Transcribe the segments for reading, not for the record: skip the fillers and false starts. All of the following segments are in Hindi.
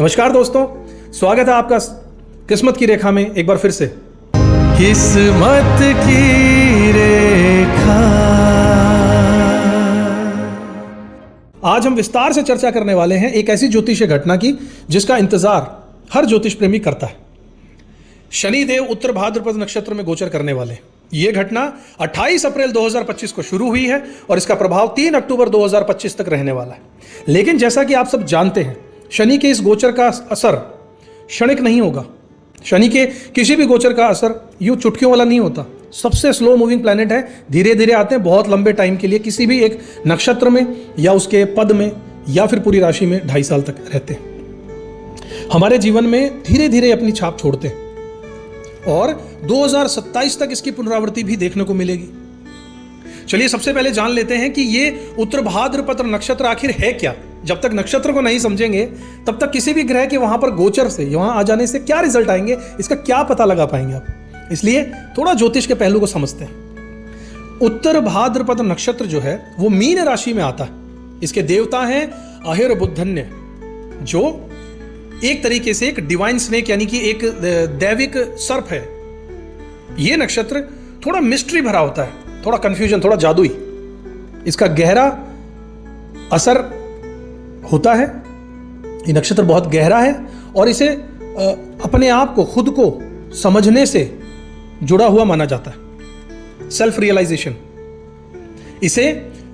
नमस्कार दोस्तों, स्वागत है आपका किस्मत की रेखा में एक बार फिर से। किस्मत की रेखा। आज हम विस्तार से चर्चा करने वाले हैं एक ऐसी ज्योतिषीय घटना की जिसका इंतजार हर ज्योतिष प्रेमी करता है। शनिदेव उत्तर भाद्रपद नक्षत्र में गोचर करने वाले। यह घटना 28 अप्रैल 2025 को शुरू हुई है और इसका प्रभाव 3 अक्टूबर 2025 तक रहने वाला है। लेकिन जैसा कि आप सब जानते हैं, शनि के इस गोचर का असर क्षणिक नहीं होगा। शनि के किसी भी गोचर का असर यूं चुटकियों वाला नहीं होता। सबसे स्लो मूविंग प्लैनेट है, धीरे धीरे आते हैं बहुत लंबे टाइम के लिए, किसी भी एक नक्षत्र में या उसके पद में या फिर पूरी राशि में 2.5 साल तक रहते हैं। हमारे जीवन में धीरे धीरे अपनी छाप छोड़ते हैं और 2027 तक इसकी पुनरावृत्ति भी देखने को मिलेगी। चलिए सबसे पहले जान लेते हैं कि ये उत्तर भाद्रपद नक्षत्र आखिर है क्या। जब तक नक्षत्र को नहीं समझेंगे तब तक किसी भी ग्रह के वहां पर गोचर से वहां आ जाने से क्या रिजल्ट आएंगे, इसका क्या पता लगा पाएंगे आप। इसलिए थोड़ा ज्योतिष के पहलू को समझते हैं। उत्तर भाद्रपद नक्षत्र जो है वो मीन राशि में आता है। इसके देवता हैं अहिर्बुद्धन्य, जो एक तरीके से एक डिवाइन स्नेक यानी कि एक दैविक सर्प है। यह नक्षत्र थोड़ा मिस्ट्री भरा होता है, थोड़ा कंफ्यूजन, थोड़ा जादुई। इसका गहरा असर होता है। ये नक्षत्र बहुत गहरा है और इसे अपने आप को, खुद को समझने से जुड़ा हुआ माना जाता है। Self realisation. इसे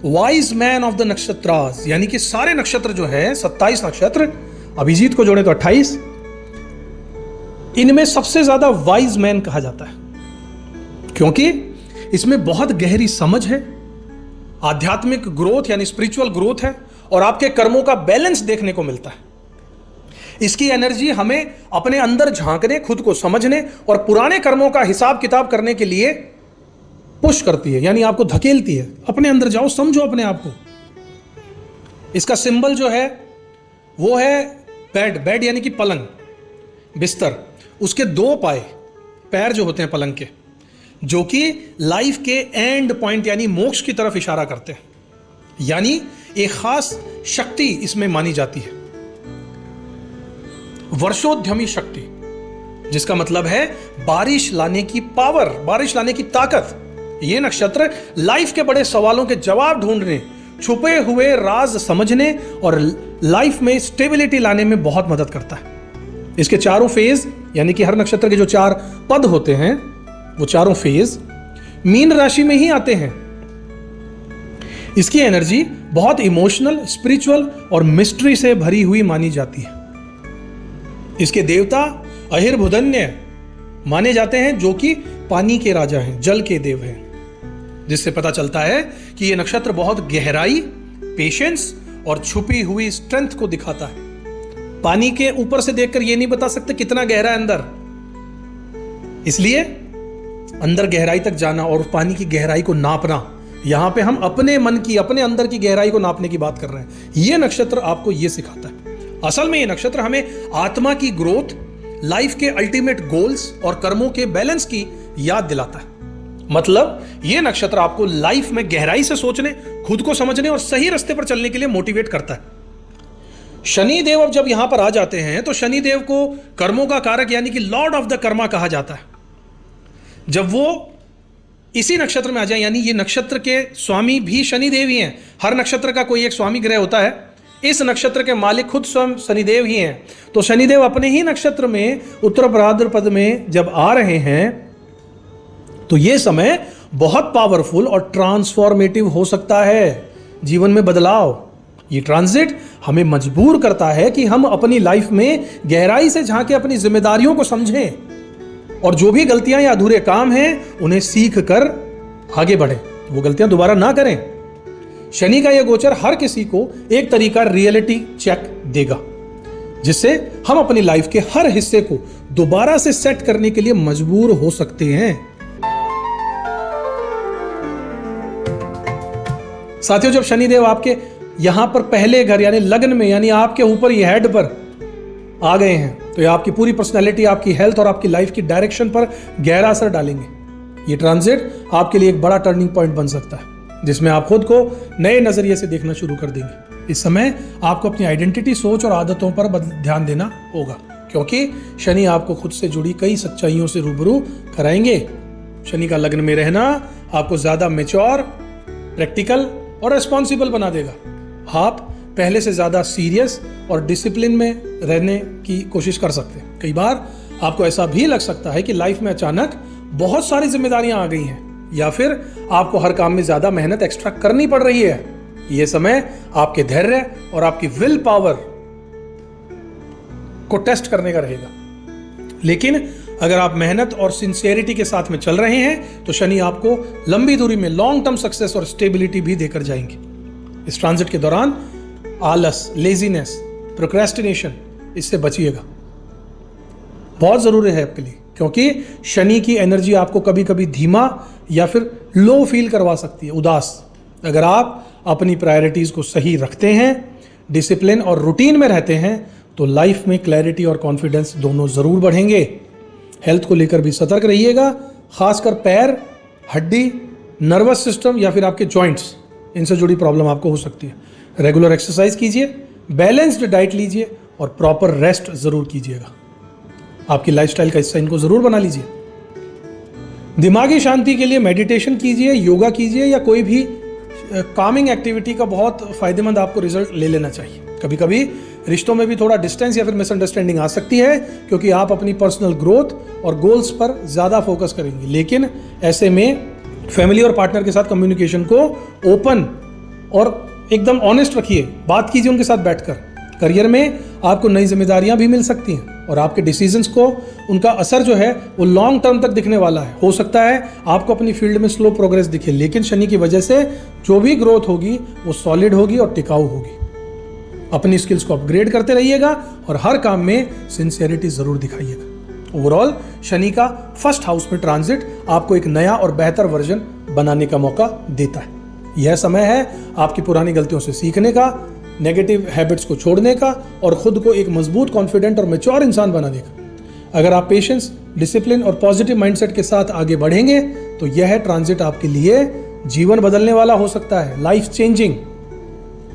वाइज मैन ऑफ द नक्षत्रास, यानी कि सारे नक्षत्र जो है 27 नक्षत्र, अभिजीत को जोड़े तो 28, इनमें सबसे ज्यादा वाइज मैन कहा जाता है क्योंकि इसमें बहुत गहरी समझ है, आध्यात्मिक ग्रोथ यानी स्पिरिचुअल ग्रोथ है और आपके कर्मों का बैलेंस देखने को मिलता है। इसकी एनर्जी हमें अपने अंदर झांकने, खुद को समझने और पुराने कर्मों का हिसाब किताब करने के लिए पुश करती है, यानी आपको धकेलती है। अपने अंदर जाओ, समझो अपने आप को। इसका सिंबल जो है वो है बेड यानी कि पलंग, बिस्तर। उसके 2 पैर जो होते हैं पलंग के, जो कि लाइफ के एंड पॉइंट यानी मोक्ष की तरफ इशारा करते हैं। यानी एक खास शक्ति इसमें मानी जाती है, वर्षोद्यमी शक्ति, जिसका मतलब है बारिश लाने की पावर, बारिश लाने की ताकत। यह नक्षत्र लाइफ के बड़े सवालों के जवाब ढूंढने, छुपे हुए राज समझने और लाइफ में स्टेबिलिटी लाने में बहुत मदद करता है। इसके चारों फेज यानी कि हर नक्षत्र के जो 4 पद होते हैं वो चारों फेज मीन राशि में ही आते हैं। इसकी एनर्जी बहुत इमोशनल, स्पिरिचुअल और मिस्ट्री से भरी हुई मानी जाती है। इसके देवता अहिर्बुद्धन्य माने जाते हैं, जो कि पानी के राजा हैं, जल के देव हैं, जिससे पता चलता है कि यह नक्षत्र बहुत गहराई, पेशेंस और छुपी हुई स्ट्रेंथ को दिखाता है। पानी के ऊपर से देखकर यह नहीं बता सकते कितना गहरा है अंदर, इसलिए अंदर गहराई तक जाना और पानी की गहराई को नापना, यहां पे हम अपने मन की, अपने अंदर की गहराई को नापने की बात कर रहे हैं। यह नक्षत्र आपको यह सिखाता है। असल में यह नक्षत्र हमें आत्मा की ग्रोथ, लाइफ के अल्टीमेट गोल्स और कर्मों के बैलेंस की याद दिलाता है। मतलब यह नक्षत्र आपको लाइफ में गहराई से सोचने, खुद को समझने और सही रास्ते पर चलने के लिए मोटिवेट करता है। शनिदेव अब जब यहां पर आ जाते हैं तो शनिदेव को कर्मों का कारक यानी कि लॉर्ड ऑफ द कर्मा कहा जाता है। जब वो इसी नक्षत्र में आ जाए, यानी ये नक्षत्र के स्वामी भी शनिदेव ही हैं। हर नक्षत्र का कोई एक स्वामी ग्रह होता है, इस नक्षत्र के मालिक खुद स्वयं शनिदेव ही हैं। तो शनिदेव अपने ही नक्षत्र में उत्तर भाद्रपद में जब आ रहे हैं तो ये समय बहुत पावरफुल और ट्रांसफॉर्मेटिव हो सकता है। जीवन में बदलाव, ये ट्रांजिट हमें मजबूर करता है कि हम अपनी लाइफ में गहराई से झांके अपनी जिम्मेदारियों को समझें और जो भी गलतियां या अधूरे काम हैं उन्हें सीख कर आगे बढ़ें, वो गलतियां दोबारा ना करें। शनि का यह गोचर हर किसी को एक तरीका रियलिटी चेक देगा, जिससे हम अपनी लाइफ के हर हिस्से को दोबारा से सेट करने के लिए मजबूर हो सकते हैं। साथियों, जब शनिदेव आपके यहां पर पहले घर यानी लग्न में, यानी आपके ऊपर ये हेड पर आ गए हैं, तो ये आपकी पूरी पर्सनैलिटी, आपकी हेल्थ और आपकी लाइफ की डायरेक्शन पर गहरा असर डालेंगे। ये ट्रांजिट आपके लिए एक बड़ा टर्निंग पॉइंट बन सकता है, जिसमें आप खुद को नए नजरिए से देखना शुरू कर देंगे। इस समय आपको अपनी आइडेंटिटी, सोच और आदतों पर ध्यान देना होगा, क्योंकि शनि आपको खुद से जुड़ी कई सच्चाइयों से रूबरू कराएंगे। शनि का लग्न में रहना आपको ज्यादा मैच्योर, प्रैक्टिकल और रिस्पॉन्सिबल बना देगा। आप पहले से ज्यादा सीरियस और डिसिप्लिन में रहने की कोशिश कर सकते हैं। कई बार आपको ऐसा भी लग सकता है कि लाइफ में अचानक बहुत सारी जिम्मेदारियां आ गई हैं, या फिर आपको हर काम में ज्यादा मेहनत एक्स्ट्रा करनी पड़ रही है। यह समय आपके धैर्य और आपकी विल पावर को टेस्ट करने का रहेगा। लेकिन अगर आप मेहनत और सिंसियरिटी के साथ में चल रहे हैं तो शनि आपको लंबी दूरी में लॉन्ग टर्म सक्सेस और स्टेबिलिटी भी देकर जाएंगे। इस ट्रांजिट के दौरान आलस, लेजीनेस, प्रोक्रेस्टिनेशन, इससे बचिएगा। बहुत जरूरी है आपके लिए, क्योंकि शनि की एनर्जी आपको कभी कभी धीमा या फिर लो फील करवा सकती है, उदास। अगर आप अपनी प्रायोरिटीज को सही रखते हैं, डिसिप्लिन और रूटीन में रहते हैं, तो लाइफ में क्लैरिटी और कॉन्फिडेंस दोनों जरूर बढ़ेंगे। हेल्थ को लेकर भी सतर्क रहिएगा, खासकर पैर, हड्डी, नर्वस सिस्टम या फिर आपके जॉइंट्स, इनसे जुड़ी प्रॉब्लम आपको हो सकती है। रेगुलर एक्सरसाइज कीजिए, बैलेंस्ड डाइट लीजिए और प्रॉपर रेस्ट जरूर कीजिएगा। आपकी लाइफस्टाइल का हिस्सा इनको जरूर बना लीजिए। दिमागी शांति के लिए मेडिटेशन कीजिए, योगा कीजिए या कोई भी कामिंग एक्टिविटी का बहुत फायदेमंद आपको रिजल्ट ले लेना चाहिए। कभी कभी रिश्तों में भी थोड़ा डिस्टेंस या फिर मिसअंडरस्टैंडिंग आ सकती है, क्योंकि आप अपनी पर्सनल ग्रोथ और गोल्स पर ज़्यादा फोकस करेंगे। लेकिन ऐसे में फैमिली और पार्टनर के साथ कम्युनिकेशन को ओपन और एकदम ऑनेस्ट रखिए, बात कीजिए उनके साथ बैठकर। करियर में आपको नई जिम्मेदारियां भी मिल सकती हैं और आपके डिसीजंस को उनका असर जो है वो लॉन्ग टर्म तक दिखने वाला है। हो सकता है आपको अपनी फील्ड में स्लो प्रोग्रेस दिखे, लेकिन शनि की वजह से जो भी ग्रोथ होगी वो सॉलिड होगी और टिकाऊ होगी। अपनी स्किल्स को अपग्रेड करते रहिएगा और हर काम में सिंसियरिटी जरूर दिखाइएगा। ओवरऑल शनि का फर्स्ट हाउस में ट्रांजिट आपको एक नया और बेहतर वर्जन बनाने का मौका देता है। यह समय है आपकी पुरानी गलतियों से सीखने का, नेगेटिव हैबिट्स को छोड़ने का और खुद को एक मजबूत, कॉन्फिडेंट और मैच्योर इंसान बनाने का। अगर आप पेशेंस, डिसिप्लिन और पॉजिटिव माइंडसेट के साथ आगे बढ़ेंगे तो यह ट्रांजिट आपके लिए जीवन बदलने वाला हो सकता है, लाइफ चेंजिंग।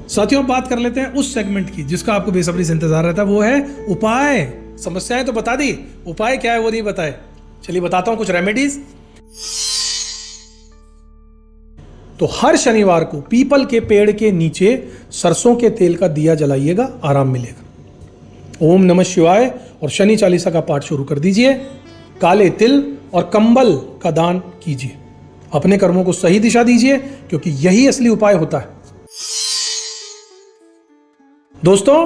साथियों, बात कर लेते हैं उस सेगमेंट की जिसका आपको बेसब्री से इंतजार रहता है, वो है उपाय। समस्याएं तो बता दी, उपाय क्या है वो नहीं बताए। चलिए बताता हूं कुछ रेमेडीज। तो हर शनिवार को पीपल के पेड़ के नीचे सरसों के तेल का दिया जलाइएगा, आराम मिलेगा। ओम नमः शिवाय और शनि चालीसा का पाठ शुरू कर दीजिए। काले तिल और कंबल का दान कीजिए। अपने कर्मों को सही दिशा दीजिए, क्योंकि यही असली उपाय होता है। दोस्तों,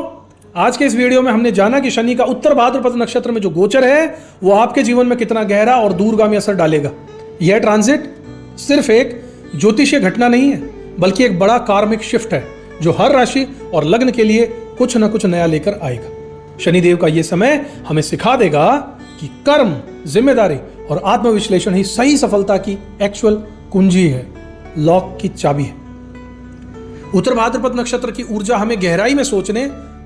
आज के इस वीडियो में हमने जाना कि शनि का उत्तर भाद्रपद नक्षत्र में जो गोचर है वो आपके जीवन में कितना गहरा और दूरगामी असर डालेगा। यह ट्रांजिट सिर्फ एक ज्योतिषीय घटना नहीं है, बल्कि एक बड़ा कार्मिक शिफ्ट है जो हर राशि और लग्न के लिए कुछ न कुछ नया लेकर आएगा। शनिदेव का यह समय हमें सिखा देगा कि कर्म, जिम्मेदारी और आत्मविश्लेषण ही सही सफलता की एक्चुअल कुंजी है, लॉक की चाबी है। उत्तर भाद्रपद नक्षत्र की ऊर्जा हमें गहराई में सोचने,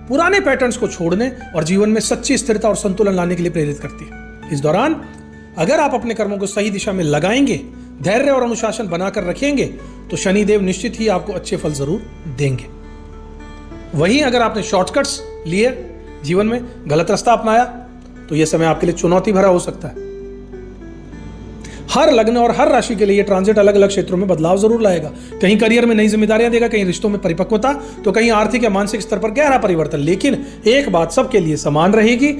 पुराने पैटर्न्स को छोड़ने और जीवन में सच्ची स्थिरता और संतुलन लाने के लिए प्रेरित करती है। इस दौरान अगर आप अपने कर्मों को सही दिशा में लगाएंगे, धैर्य और अनुशासन बनाकर रखेंगे, तो शनिदेव निश्चित ही आपको अच्छे फल जरूर देंगे। वहीं अगर आपने शॉर्टकट्स लिए, जीवन में गलत रास्ता अपनाया, तो यह समय आपके लिए चुनौती भरा हो सकता है। हर लग्न और हर राशि के लिए यह ट्रांजिट अलग अलग क्षेत्रों में बदलाव जरूर लाएगा। कहीं करियर में नई जिम्मेदारियां देगा, कहीं रिश्तों में परिपक्वता, तो कहीं आर्थिक या मानसिक स्तर पर गहरा परिवर्तन। लेकिन एक बात सबके लिए समान रहेगी,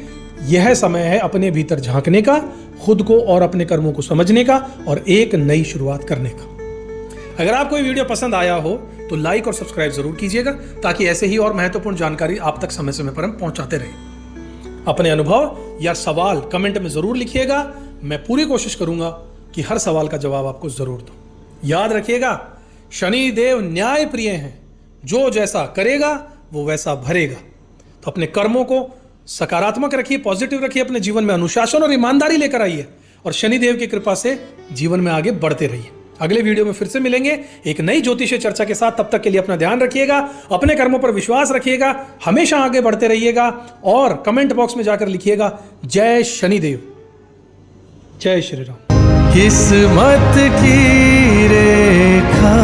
यह समय है अपने भीतर झांकने का, खुद को और अपने कर्मों को समझने का और एक नई शुरुआत करने का। अगर आपको ये वीडियो पसंद आया हो तो लाइक और सब्सक्राइब जरूर कीजिएगा, ताकि ऐसे ही और महत्वपूर्ण जानकारी आप तक समय समय पर हम पहुंचाते रहें। अपने अनुभव या सवाल कमेंट में जरूर लिखिएगा। मैं पूरी कोशिश करूंगा कि हर सवाल का जवाब आपको जरूर दूं। याद रखिएगा, शनि देव न्याय प्रिय हैं, जो जैसा करेगा वो वैसा भरेगा। तो अपने कर्मों को सकारात्मक रखिए, पॉजिटिव रखिए, अपने जीवन में अनुशासन और ईमानदारी लेकर आइए और शनिदेव की कृपा से जीवन में आगे बढ़ते रहिए। अगले वीडियो में फिर से मिलेंगे एक नई ज्योतिषीय चर्चा के साथ। तब तक के लिए अपना ध्यान रखिएगा, अपने कर्मों पर विश्वास रखिएगा, हमेशा आगे बढ़ते रहिएगा और कमेंट बॉक्स में जाकर लिखिएगा जय शनिदेव, जय श्री राम। किस्मत की रेखा